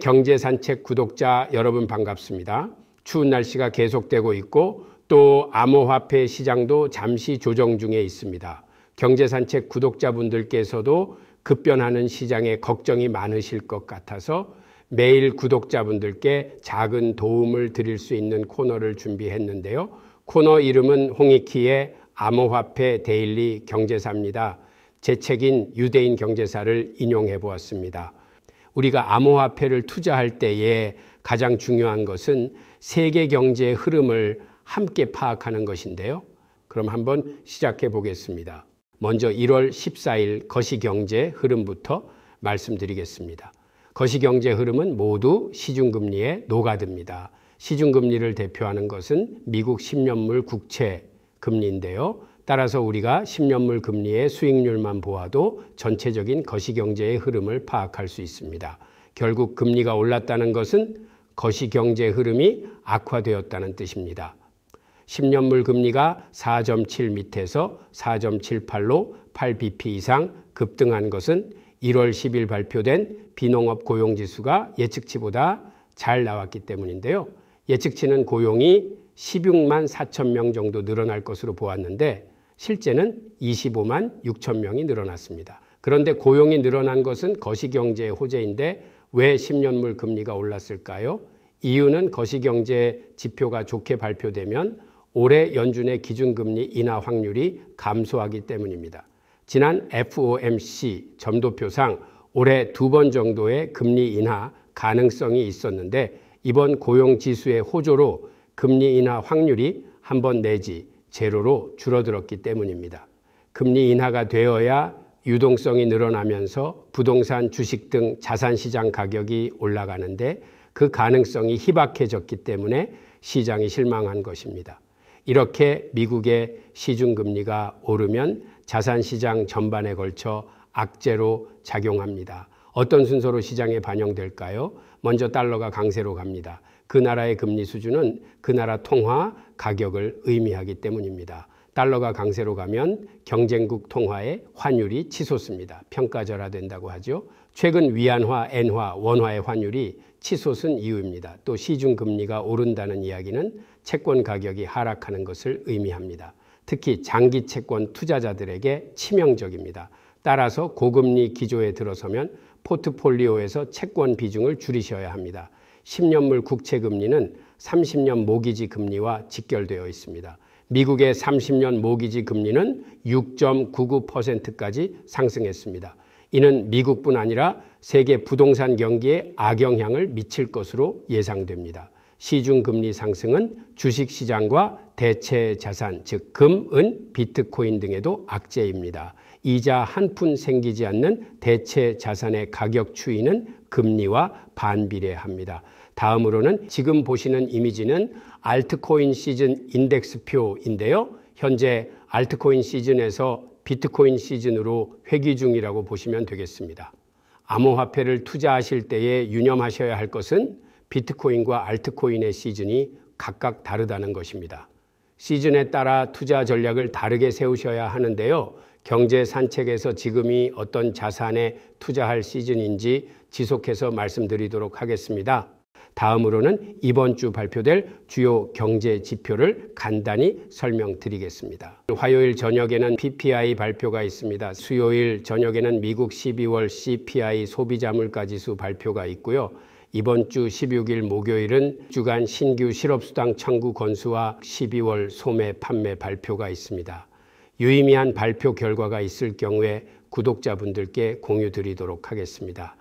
경제산책 구독자 여러분 반갑습니다. 추운 날씨가 계속되고 있고 또 암호화폐 시장도 잠시 조정 중에 있습니다. 경제산책 구독자분들께서도 급변하는 시장에 걱정이 많으실 것 같아서 매일 구독자분들께 작은 도움을 드릴 수 있는 코너를 준비했는데요. 코너 이름은 홍익희의 암호화폐 데일리 경제사입니다. 제 책인 유대인 경제사를 인용해 보았습니다. 우리가 암호화폐를 투자할 때에 가장 중요한 것은 세계 경제의 흐름을 함께 파악하는 것인데요. 그럼 한번 시작해 보겠습니다. 먼저 1월 14일 거시경제 흐름부터 말씀드리겠습니다. 거시경제 흐름은 모두 시중금리에 녹아듭니다. 시중금리를 대표하는 것은 미국 10년물 국채 금리인데요. 따라서 우리가 10년물 금리의 수익률만 보아도 전체적인 거시경제의 흐름을 파악할 수 있습니다. 결국 금리가 올랐다는 것은 거시경제 흐름이 악화되었다는 뜻입니다. 10년물 금리가 4.7 밑에서 4.78로 8bp 이상 급등한 것은 1월 10일 발표된 비농업 고용지수가 예측치보다 잘 나왔기 때문인데요. 예측치는 고용이 16만 4천 명 정도 늘어날 것으로 보았는데 실제는 25만 6천 명이 늘어났습니다. 그런데 고용이 늘어난 것은 거시경제의 호재인데 왜 10년물 금리가 올랐을까요? 이유는 거시경제 지표가 좋게 발표되면 올해 연준의 기준금리 인하 확률이 감소하기 때문입니다. 지난 FOMC 점도표상 올해 2번 정도의 금리 인하 가능성이 있었는데 이번 고용지수의 호조로 금리 인하 확률이 한 번 내지 제로로 줄어들었기 때문입니다. 금리 인하가 되어야 유동성이 늘어나면서 부동산, 주식 등 자산시장 가격이 올라가는데 그 가능성이 희박해졌기 때문에 시장이 실망한 것입니다. 이렇게 미국의 시중금리가 오르면 자산시장 전반에 걸쳐 악재로 작용합니다. 어떤 순서로 시장에 반영될까요? 먼저 달러가 강세로 갑니다. 그 나라의 금리 수준은 그 나라 통화 가격을 의미하기 때문입니다. 달러가 강세로 가면 경쟁국 통화의 환율이 치솟습니다. 평가절하된다고 하죠. 최근 위안화, 엔화, 원화의 환율이 치솟은 이유입니다. 또 시중금리가 오른다는 이야기는 채권 가격이 하락하는 것을 의미합니다. 특히 장기 채권 투자자들에게 치명적입니다. 따라서 고금리 기조에 들어서면 포트폴리오에서 채권 비중을 줄이셔야 합니다. 10년물 국채 금리는 30년 모기지 금리와 직결되어 있습니다. 미국의 30년 모기지 금리는 6.99%까지 상승했습니다. 이는 미국뿐 아니라 세계 부동산 경기에 악영향을 미칠 것으로 예상됩니다. 시중금리 상승은 주식시장과 대체자산, 즉 금, 은, 비트코인 등에도 악재입니다. 이자 한 푼 생기지 않는 대체자산의 가격 추이는 금리와 반비례합니다. 다음으로는 지금 보시는 이미지는 알트코인 시즌 인덱스표인데요. 현재 알트코인 시즌에서 비트코인 시즌으로 회귀 중이라고 보시면 되겠습니다. 암호화폐를 투자하실 때에 유념하셔야 할 것은 비트코인과 알트코인의 시즌이 각각 다르다는 것입니다. 시즌에 따라 투자 전략을 다르게 세우셔야 하는데요. 경제 산책에서 지금이 어떤 자산에 투자할 시즌인지 지속해서 말씀드리도록 하겠습니다. 다음으로는 이번 주 발표될 주요 경제 지표를 간단히 설명드리겠습니다. 화요일 저녁에는 PPI 발표가 있습니다. 수요일 저녁에는 미국 12월 CPI 소비자 물가지수 발표가 있고요. 이번 주 16일 목요일은 주간 신규 실업수당 청구 건수와 12월 소매 판매 발표가 있습니다. 유의미한 발표 결과가 있을 경우에 구독자분들께 공유드리도록 하겠습니다.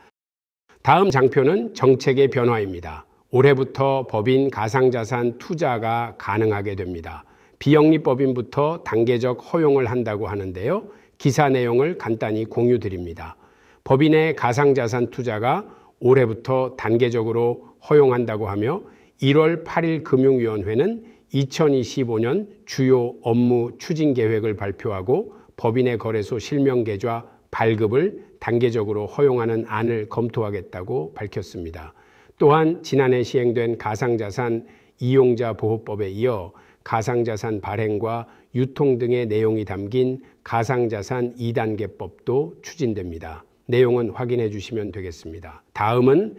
다음 장표는 정책의 변화입니다. 올해부터 법인 가상자산 투자가 가능하게 됩니다. 비영리법인부터 단계적 허용을 한다고 하는데요. 기사 내용을 간단히 공유드립니다. 법인의 가상자산 투자가 올해부터 단계적으로 허용한다고 하며 1월 8일 금융위원회는 2025년 주요 업무 추진 계획을 발표하고 법인의 거래소 실명계좌 발급을 단계적으로 허용하는 안을 검토하겠다고 밝혔습니다. 또한 지난해 시행된 가상자산 이용자 보호법에 이어 가상자산 발행과 유통 등의 내용이 담긴 가상자산 2단계법도 추진됩니다. 내용은 확인해 주시면 되겠습니다. 다음은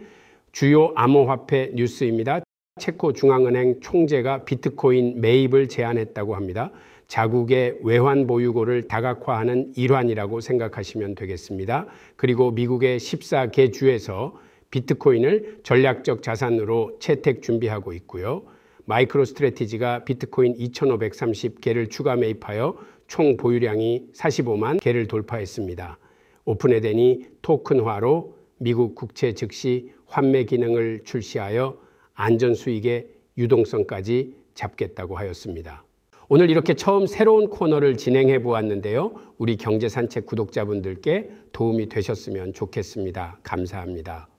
주요 암호화폐 뉴스입니다. 체코 중앙은행 총재가 비트코인 매입을 제안했다고 합니다. 자국의 외환 보유고를 다각화하는 일환이라고 생각하시면 되겠습니다. 그리고 미국의 14개 주에서 비트코인을 전략적 자산으로 채택 준비하고 있고요. 마이크로 스트래티지가 비트코인 2,530개를 추가 매입하여 총 보유량이 45만 개를 돌파했습니다. 오픈에덴이 토큰화로 미국 국채 즉시 환매 기능을 출시하여 안전 수익의 유동성까지 잡겠다고 하였습니다. 오늘 이렇게 처음 새로운 코너를 진행해 보았는데요. 우리 경제산책 구독자분들께 도움이 되셨으면 좋겠습니다. 감사합니다.